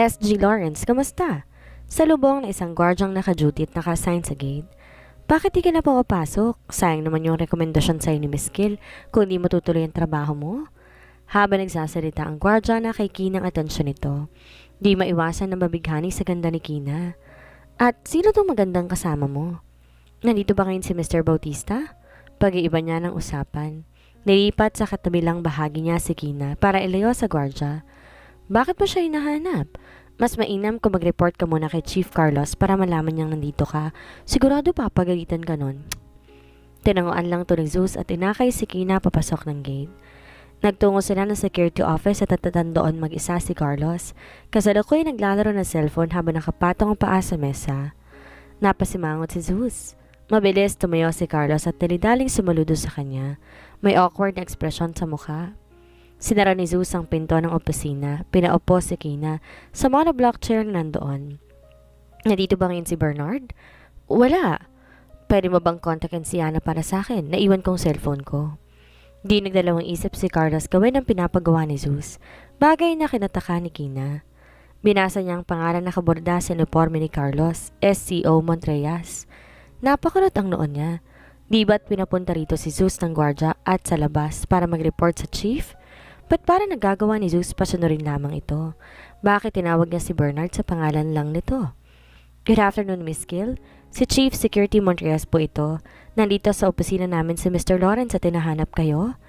SG Lawrence, kamusta? Salubong na isang gwardyang naka-duty at naka-assign sa gate. Bakit di ka na pumapasok? Sayang naman yung rekomendasyon sa'yo ni Miss Gill kung di matutuloy ang trabaho mo. Habang nagsasalita ang gwardya na kay Kina ang atensyon nito, di maiwasan na mabighani sa ganda ni Kina. At sino tong magandang kasama mo? Nandito ba ngayon si Mr. Bautista? Pag-iiba niya ng usapan. Nilipat sa katabilang bahagi niya si Kina para ilayo sa gwardya. Bakit mo siya hinahanap? Mas mainam kung mag-report ka muna kay Chief Carlos para malaman niyang nandito ka. Sigurado papagalitan ka nun. Tinanguan lang to ni Zeus at inakay si Kina papasok ng gate. Nagtungo sila ng security office at tatandoon mag-isa si Carlos. Kasalukuyan naglalaro ng cellphone habang nakapatong ang paa sa mesa. Napasimangot si Zeus. Mabilis tumayo si Carlos at dalidaling sumaludo sa kanya. May awkward na ekspresyon sa mukha. Sinara ni Zeus ang pinto ng opisina. Pinaupo si Kina sa monoblock chair na nandoon. Nandito ba ngayon si Bernard? Wala. Pwede mo bang kontakin si Yana para sa akin? Naiwan kong cellphone ko. Di nagdalawang isip si Carlos gawin ang pinapagawa ni Zeus. Bagay na kinataka ni Kina. Binasa niya ang pangalan na kaborda sa uniforme ni Carlos, SCO Montreas. Napakulot ang noon niya. Di ba't pinapunta rito si Zeus ng gwardya at sa labas para mag-report sa chief? Ba't parang nagagawa ni Zeus pasunurin lamang ito? Bakit tinawag niya si Bernard sa pangalan lang nito? Good afternoon, Miss Gill. Si Chief Security Montreas po ito. Nandito sa opisina namin si Mr. Lawrence at tinahanap kayo.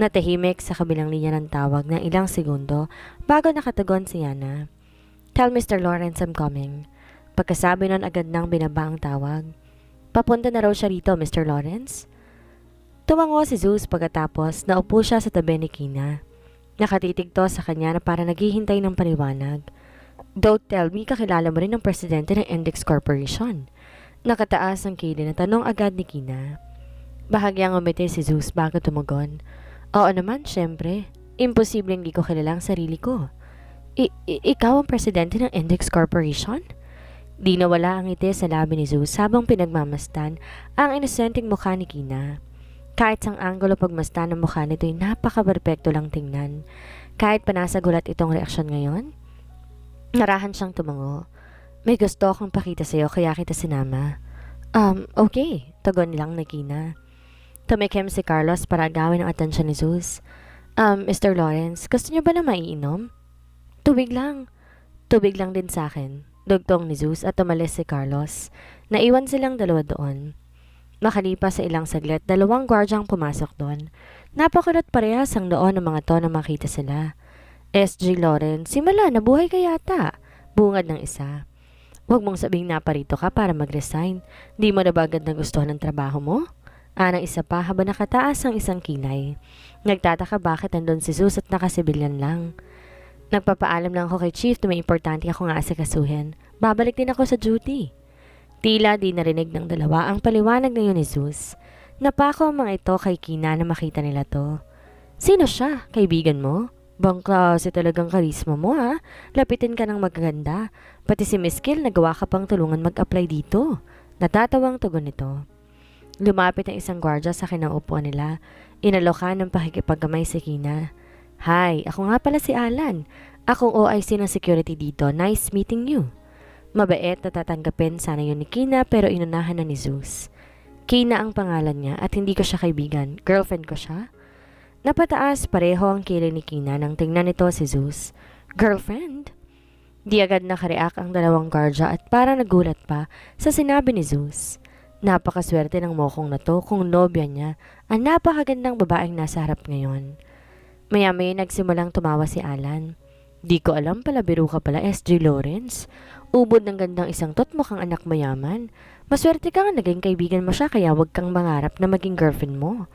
Natahimik sa kabilang linya ng tawag ng ilang segundo bago nakatagon si Yana. Tell Mr. Lawrence I'm coming. Pagkasabi nun agad nang binaba ang tawag. Papunta na raw siya rito, Mr. Lawrence. Tumango si Zeus pagkatapos naupo siya sa tabi ni Kina. Nakatitig to sa kanya na para naghihintay ng paliwanag. Don't tell me kakilala mo rin ang presidente ng Index Corporation. Nakataas ang kilay na tanong agad ni Kina. Bahagyang umiti si Zeus bago tumugon. Oo naman, syempre. Imposible hindi ko kilala ang sarili ko. Ikaw ang presidente ng Index Corporation? Di nawala ang ngiti sa labi ni Zeus habang pinagmamastan ang inosenteng mukha ni Kina. Kahit sang anggulo pagmastan ng mukha nito ay napaka-perpekto lang tingnan. Kahit panasa gulat itong reaksyon ngayon, narahan siyang tumango. May gusto akong pakita sa'yo kaya kita sinama. Okay, tugon lang ni Kina. Tumikim si Carlos para agawin ang atensyon ni Zeus. Mr. Lawrence, gusto niyo ba na maiinom? Tubig lang. Tubig lang din sa akin. Dugtong ni Zeus at tumalis si Carlos. Naiwan silang dalawa doon. Makalipas sa ilang saglit, dalawang gwardyang pumasok doon. Napakulot parehas ang noon ng mga to na makita sila. SG Lawrence, simula nabuhay ka yata. Bungad ng isa. Huwag mong sabing naparito ka para mag-resign. Di mo na ba agad nagustuhan ng trabaho mo? Anang isa pa habang nakataas ang isang kilay. Nagtataka bakit nandun si Zeus at nakasibilyan lang. Nagpapaalam lang ako kay Chief na may importante akong aasikasuhin. Babalik din ako sa duty. Tila di narinig ng dalawa ang paliwanag ngayon ni Zeus. Napako ang mga ito kay Kina na makita nila to. Sino siya? Kaibigan mo? Bangklase talagang karisma mo ha? Lapitin ka ng magaganda. Pati si Miss Gill nagawa ka pang tulungan mag-apply dito. Natatawang tugon nito. Lumapit ang isang gwardya sa kinaupuan nila. Inalokan ng pakikipagkamay si Kina. Hi, ako nga pala si Alan. Akong OIC ng security dito. Nice meeting you. Mabait na tatanggapin sana yun ni Kina pero inunahan na ni Zeus. Kina ang pangalan niya at hindi ko siya kaibigan. Girlfriend ko siya. Napataas pareho ang kilay ni Kina nang tingnan nito si Zeus. Girlfriend? Di agad nakareact ang dalawang guardia at parang nagulat pa sa sinabi ni Zeus. Napakaswerte ng mokong na to kung nobya niya ang napakagandang babaeng nasa harap ngayon. Maya-maya nagsimulang tumawa si Alan. Di ko alam pala biro ka pala SG Lawrence. Ubod ng gandang isang tot mukhang anak mayaman. Maswerte ka nga naging kaibigan mo siya kaya wag kang mangarap na maging girlfriend mo.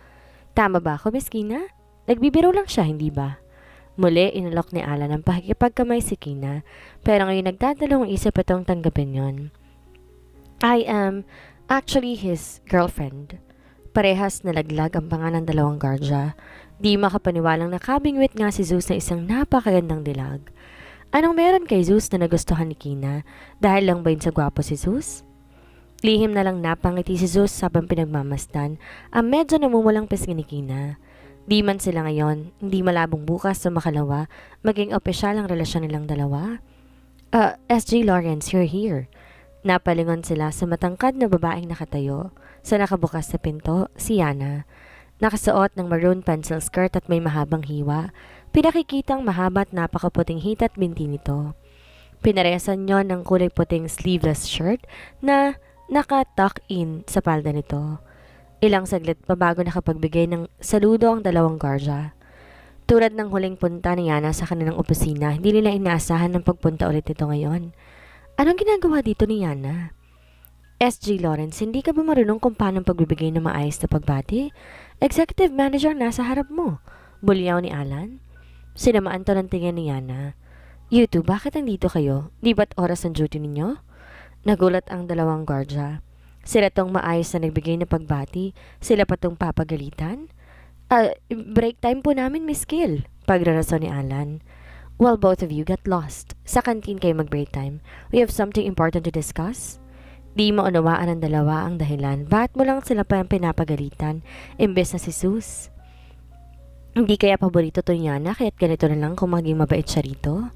Tama ba ako, Miss Kina? Nagbibiro lang siya, hindi ba? Muli, inalok ni Alan ang pakikipagkamay si Kina pero ngayon nagdadalawang isip itong tanggapin yon. I am actually his girlfriend. Parehas nalaglag ang panga ng dalawang guardia. Di makapaniwalang nakabingwit nga si Zeus na isang napakagandang dilag. Anong meron kay Zeus na nagustuhan ni Kina? Dahil lang ba yun sa gwapo si Zeus? Lihim na lang napangiti si Zeus habang pinagmamasdan ang medyo namumulang pisngi ni Kina. Di man sila ngayon, hindi malabong bukas sa makalawa, maging opisyal ang relasyon nilang dalawa. SG Lawrence, you're here. Napalingon sila sa matangkad na babaeng nakatayo. Sa nakabukas na pinto, si Yana. Nakasuot ng maroon pencil skirt at may mahabang hiwa. Pinakikitang mahaba at napakaputing hita at binti nito. Pinaresan niyo ng kulay puting sleeveless shirt na naka-tuck in sa palda nito. Ilang saglit pa bago nakapagbigay ng saludo ang dalawang guardia. Tulad ng huling punta ni Yana sa kanilang opisina, hindi nila inaasahan ng pagpunta ulit nito ngayon. Anong ginagawa dito ni Yana? SG Lawrence, hindi ka ba marunong kung paano pagbibigay ng maayos na pagbati? Executive manager nasa harap mo. Bulyaw ni Alan. Sinamaan to ng tingin ni Yana. You two, bakit nandito kayo? Di ba't oras ang duty ninyo? Nagulat ang dalawang guardia. Sila tong maayos na nagbigay ng pagbati. Sila pa tong papagalitan? Break time po namin, Miss Gill. Pagrarason ni Alan. Well, both of you got lost. Sa kantin kayo mag-break time. We have something important to discuss. Di mo unawaan ng dalawa ang dahilan. Bakit mo lang sila pa pinapagalitan imbes na si Zeus? Hindi kaya paborito to niya na kaya't ganito na lang kung maging mabait siya rito?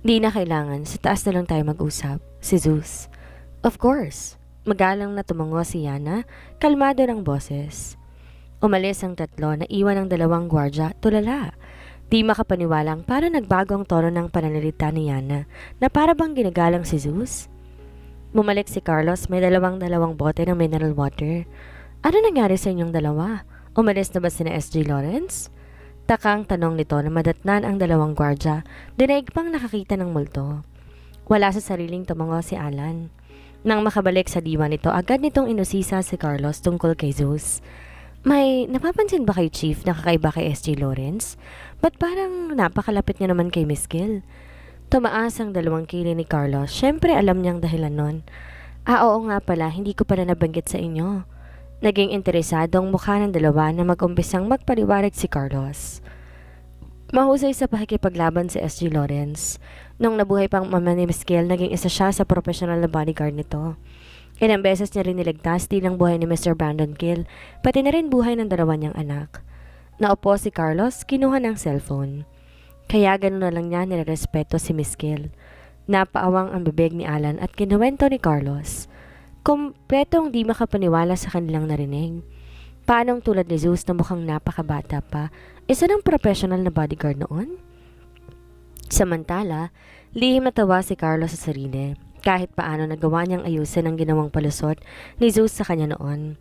Di na kailangan. Sa taas na lang tayo mag-usap. Si Zeus. Of course. Magalang na tumango si Yana. Kalmado ng boses. Umalis ang tatlo na iwan ang dalawang gwardya tulala. Di makapaniwalang para nagbago ang tono ng pananalita ni Yana na para bang ginagalang si Zeus. Bumalik si Carlos, may dalawang bote ng mineral water. Ano nangyari sa inyong dalawa? Umalis na ba sina SG Lawrence? Takang tanong nito na madatnan ang dalawang gwardya, dinaig pang nakakita ng multo. Wala sa sariling tumango si Alan. Nang makabalik sa diwa nito, agad nitong inusisa si Carlos tungkol kay Zeus. May napapansin ba kay Chief na kakaiba kay SG Lawrence? Ba't parang napakalapit niya naman kay Miss Gill? Tumaas ang dalawang kili ni Carlos. Siyempre alam niyang dahilan nun. Oo nga pala, hindi ko pala nabanggit sa inyo. Naging interesado ang mukha ng dalawa na mag-umpisang magpaliwanag si Carlos. Mahusay sa pakikipaglaban si SG Lawrence. Nung nabuhay pang mama ni Miss Gill, naging isa siya sa professional na bodyguard nito. Ilang beses niya rin niligtas di lang buhay ni Mr. Brandon Gill, pati na rin buhay ng dalawa niyang anak. Naupo si Carlos, kinuha ng cellphone. Kaya gano'n na lang niya nilarespeto si Miss Gill. Napaawang ang bibig ni Alan at kinuwento ni Carlos. Kompletong di makapaniwala sa kanilang narinig. Paanong tulad ni Zeus na mukhang napakabata pa, isa ng professional na bodyguard noon? Samantala, lihim natawa si Carlos sa sarili. Kahit paano nagawa niyang ayusin ang ginawang palusot ni Zeus sa kanya noon.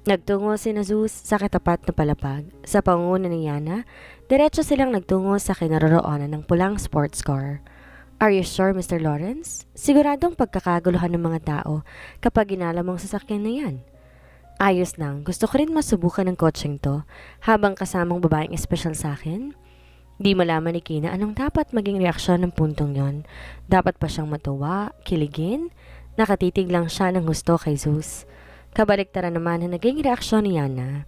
Nagtungo si na Zeus sa katapat na palapag. Sa pangunguna ni Yana, diretso silang nagtungo sa kinaroroonan ng pulang sports car. Are you sure, Mr. Lawrence? Siguradong pagkakaguluhan ng mga tao kapag ginala mong sasakyan na yan. Ayos lang, gusto ko rin masubukan ng coaching to habang kasamang babaeng espesyal sa akin. Di malaman ni Kina anong dapat maging reaksyon ng puntong yon. Dapat pa siyang matuwa, kiligin? Nakatitig lang siya ng gusto kay Zeus. Kabaliktaran naman na naging reaksyon ni Yana.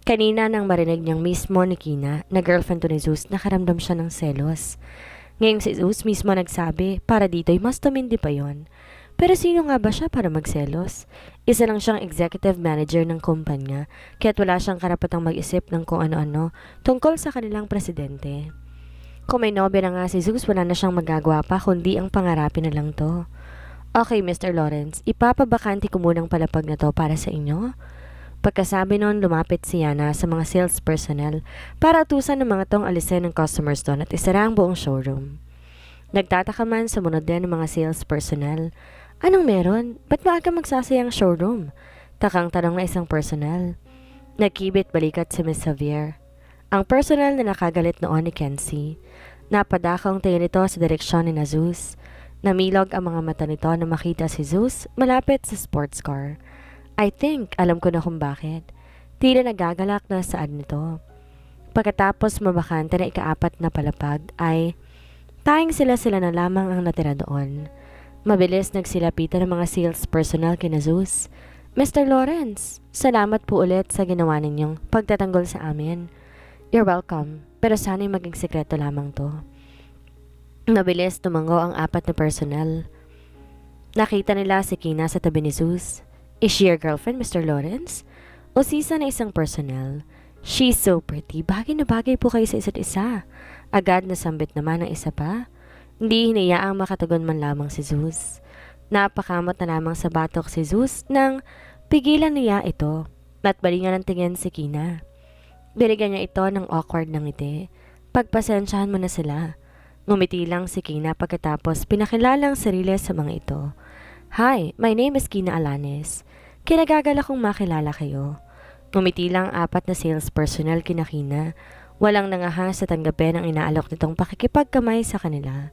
Kanina nang marinig niyang mismo ni Kina na girlfriend to ni Zeus, nakaramdam siya ng selos. Ngayong si Zeus mismo nagsabi para dito'y mas tumindi pa yon. Pero sino nga ba siya para magselos? Isa lang siyang executive manager ng kumpanya, kaya't wala siyang karapatang mag-isip ng kung ano-ano tungkol sa kanilang presidente. Kung may nobya na nga si Zeus, wala na siyang magagawa pa kundi ang pangarapin na lang to. Okay, Mr. Lawrence, ipapabakante ko munang palapag na to para sa inyo. Pagkasabi noon, lumapit si Yana sa mga sales personnel para atusan ng mga tong alisin ng customers doon at isara ang buong showroom. Nagtataka man sa munod din ng mga sales personnel. Anong meron? Ba't maaga magsasayang showroom? Takang tanong na isang personal. Nagkibit balikat si Miss Xavier. Ang personal na nakagalit noon ni Kenzie. Napadakang tingin nito sa direksyon ni Zeus. Namilog ang mga mata nito na makita si Zeus malapit sa sports car. I think, alam ko na kung bakit. Tila nagagalak na saan nito. Pagkatapos mabakante na ikaapat na palapag ay tayong sila na lamang ang natira doon. Mabilis nagsilapitan ng mga sales personnel kina Zeus. Mr. Lawrence, salamat po ulit sa ginawa ninyong pagtatanggol sa amin. You're welcome, pero sana'y maging sekreto lamang to. Mabilis tumango ang apat na personnel. Nakita nila si Kina sa tabi ni Zeus. Is she your girlfriend, Mr. Lawrence? O sisa na isang personnel. She's so pretty. Bagay na bagay po kayo sa isa't isa. Agad nasambit naman ang isa pa. Hindi hinayaang makatugon man lamang si Zeus. Napakamot na lamang sa batok si Zeus nang pigilan niya ito at balingan ng tingin si Kina. Binigyan niya ito ng awkward na ngiti. Pagpasensyahan mo na sila. Ngumiti lang si Kina pagkatapos pinakilala ang sarili sa mga ito. Hi, my name is Kina Alanis. Kinagagala kong makilala kayo. Ngumiti lang ang apat na sales personnel kina Kina. Walang nangahas sa tanggapin ang inaalok nitong pakikipagkamay sa kanila.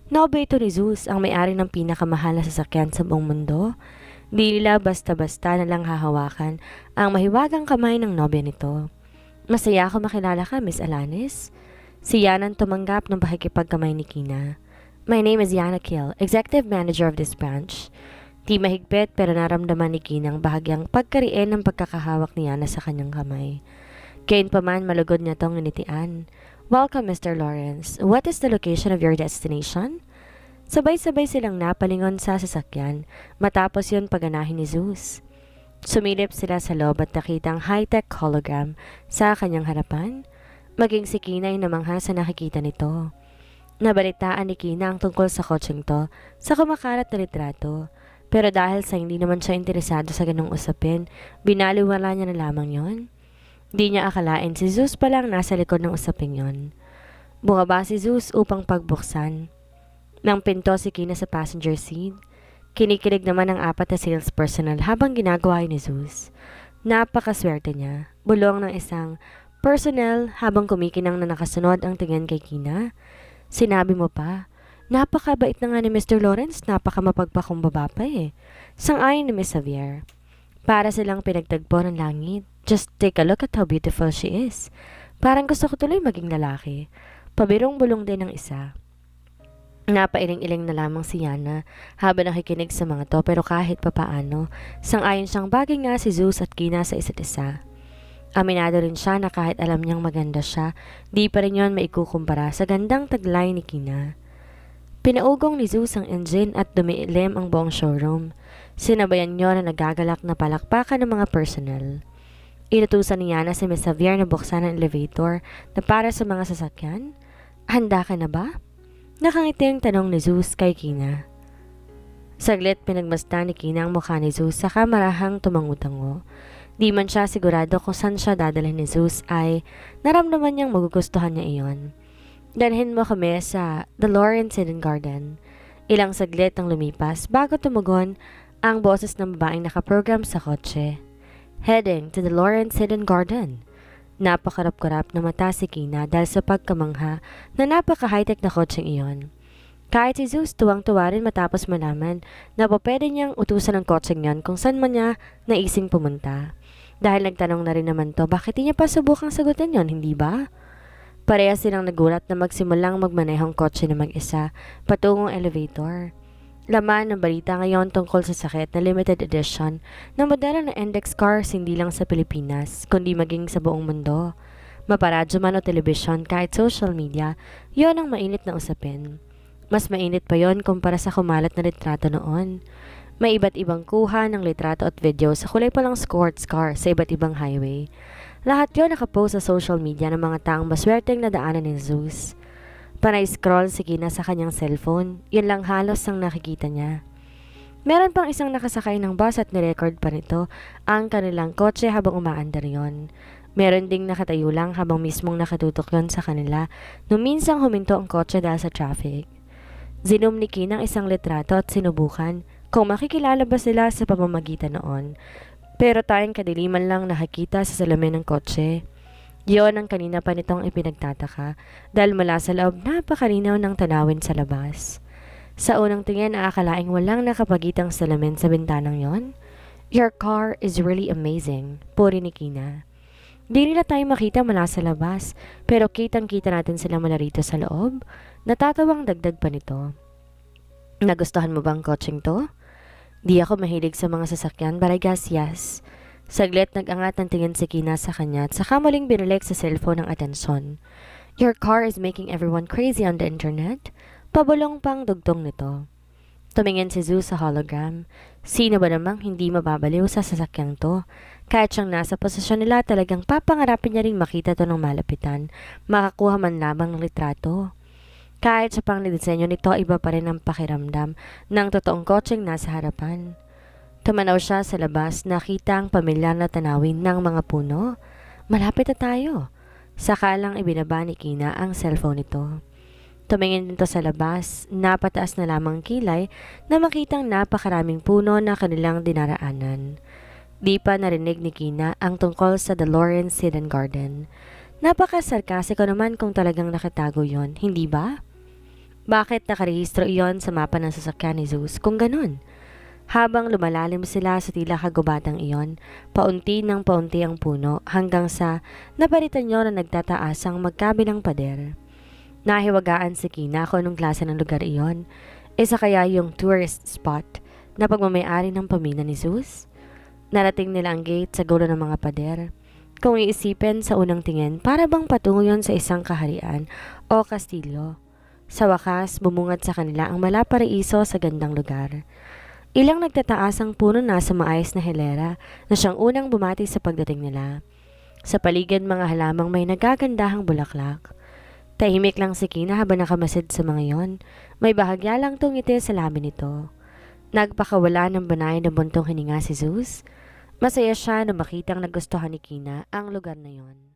Nobya ito ni Zeus, ang may-ari ng pinakamahal na sasakyan sa buong mundo. Di nila basta-basta na lang hahawakan ang mahiwagang kamay ng nobya nito. Masaya ako makilala ka, Miss Alanis. Si Yanan tumanggap ng pakikipagkamay ni Kina. My name is Yana Kill, Executive Manager of this branch. Di mahigpit pero naramdaman ni Kina ang bahagyang pagkariin ng pagkakahawak ni Yana sa kanyang kamay. Gayon pa man malugod niya tong initian. Welcome, Mr. Lawrence. What is the location of your destination? Sabay-sabay silang napalingon sa sasakyan matapos yun paganahin ni Zeus. Sumilip sila sa loob at nakita ang high-tech hologram sa kanyang harapan. Maging si Kina ay namangha sa nakikita nito. Nabalitaan ni Kina ang tungkol sa kotseng to sa kumakalat na litrato. Pero dahil sa hindi naman siya interesado sa ganong usapin, binaliwala niya na lamang yon. Di niya akalain si Zeus pa lang nasa likod ng usapin yon. Bumaba si Zeus upang pagbuksan. Nang pinto si Kina sa passenger seat, kinikilig naman ang apat na sales personnel habang ginagawa ni Zeus. Napakaswerte niya. Bulong ng isang personnel habang kumikinang na nakasunod ang tingin kay Kina. Sinabi mo pa, napakabait na nga ni Mr. Lawrence, napakamapagpakong baba pa eh. Sang-ayon ni Miss Xavier. Para silang pinagtagpo ng langit. Just take a look at how beautiful she is. Parang gusto ko tuloy maging lalaki. Pabirong bulong din ng isa. Napailing-iling na lamang si Yana habang nakikinig sa mga to pero kahit papaano, sang-ayon siyang bagay nga si Zeus at Kina sa isa't isa. Aminado rin siya na kahit alam niyang maganda siya, di pa rin yon maikukumpara sa gandang taglay ni Kina. Pinaugong ni Zeus ang engine at dumiilim ang buong showroom. Sinabayan niyo na nagagalak na palakpakan ng mga personnel. Inutusan ni Yana si Miss Xavier na buksan ang elevator na para sa mga sasakyan. Handa ka na ba? Nakangiting tanong ni Zeus kay Kina. Saglit pinagmasdan ni Kina ang mukha ni Zeus sa kamarahang tumangutango. Di man siya sigurado kung saan siya dadalhin ni Zeus ay naramdaman niyang magugustuhan niya iyon. Dalhin mo kami sa The Lawrence Hidden Garden. Ilang saglit ang lumipas bago tumugon ang boses ng babaeng nakaprogram sa kotse. Heading to the Lawrence Hidden Garden. Napakarap-karap na mata si Kina dahil sa pagkamangha na napaka-high-tech na kotseng iyon. Kahit si Zeus tuwang-tuwa rin matapos malaman na pwede niyang utusan ng kotseng yon kung saan man niya naising pumunta. Dahil nagtanong na rin naman to, bakit di niya pa subukang sagutin yon, hindi ba? Pareha silang nagulat na magsimulang magmanehong kotse na mag-isa patungong elevator. Laman ng balita ngayon tungkol sa sakit na limited edition ng modelo ng index cars hindi lang sa Pilipinas, kundi maging sa buong mundo. Maparadyo man o telebisyon kahit social media, yon ang mainit na usapin. Mas mainit pa yon kumpara sa kumalat na litrato noon. May iba't ibang kuha ng litrato at video sa kulay palang sports car sa iba't ibang highway. Lahat yon nakapost sa social media ng mga taong maswerteng nadaanan ni Zeus. Panay-scroll si Kina sa kanyang cellphone, yun lang halos ang nakikita niya. Meron pang isang nakasakay ng bus at nirecord pa nito ang kanilang kotse habang umaandar yon. Meron ding nakatayo lang habang mismong nakatutok yon sa kanila nung minsang huminto ang kotse dahil sa traffic. Zinom ni Kina ang isang litrato at sinubukan kung makikilala ba sila sa pamamagitan noon. Pero tayong kadiliman lang nakikita sa salamin ng kotse. Yon ang kanina pa nitong ipinagtataka dahil mula sa loob napakalinaw ng tanawin sa labas. Sa unang tingin aakalaing walang nakapagitang salamin sa bintanang yon. Your car is really amazing, puri ni Kina. Di nila tayo makita mula sa labas pero kitang-kita natin sila mula rito sa loob. Natatawang dagdag pa nito. Nagustuhan mo bang coaching to? Di ako mahilig sa mga sasakyan but I guess yes. Saglit nag-angat ng tingin si Kina sa kanya at saka muling binalik sa cellphone ng atensyon. Your car is making everyone crazy on the internet? Pabulong pang dugtong nito. Tumingin si Zeus sa hologram. Sino ba namang hindi mababaliw sa sasakyang to? Kahit siyang nasa posisyon nila talagang papangarapin niya ring makita to ng malapitan, makakuha man lamang ng litrato. Kahit sa pangdisenyo nito, iba pa rin ang pakiramdam ng totoong kotseng nasa harapan. Tumanaw siya sa labas, nakita ang pamilyar na tanawin ng mga puno. Malapit na tayo. Sakalang ibinaba ni Kina ang cellphone nito. Tumingin dito sa labas, napataas na lamang kilay na makitang napakaraming puno na kanilang dinaraanan. Di pa narinig ni Kina ang tungkol sa The Lawrence Hidden Garden. Napaka-sarkasiko naman kung talagang nakatago yon, hindi ba? Bakit nakarehistro iyon sa mapa ng sasakyan ni Zeus kung ganun? Habang lumalalim sila sa tila kagubatang iyon, paunti ng paunti ang puno hanggang sa napalitan niyo na nagtataas ang magkabilang pader. Nahiwagaan si Kina kung anong klase ng lugar iyon. Isa kaya yung tourist spot na pagmamayari ng pamilya ni Zeus? Narating nila ang gate sa gulo ng mga pader. Kung iisipin sa unang tingin, para bang patungo yon sa isang kaharian o kastilyo. Sa wakas, bumungad sa kanila ang malaparaiso sa gandang lugar. Ilang nagtataas ang puno na sa maayos na hilera na siyang unang bumati sa pagdating nila. Sa paligid mga halamang may nagagandahang bulaklak. Tahimik lang si Kina habang nakamasid sa mga yon. May bahagya lang tungiti sa labi nito. Nagpakawala ng banay na buntong hininga si Zeus. Masaya siya na makitang nagustuhan ni Kina ang lugar na yon.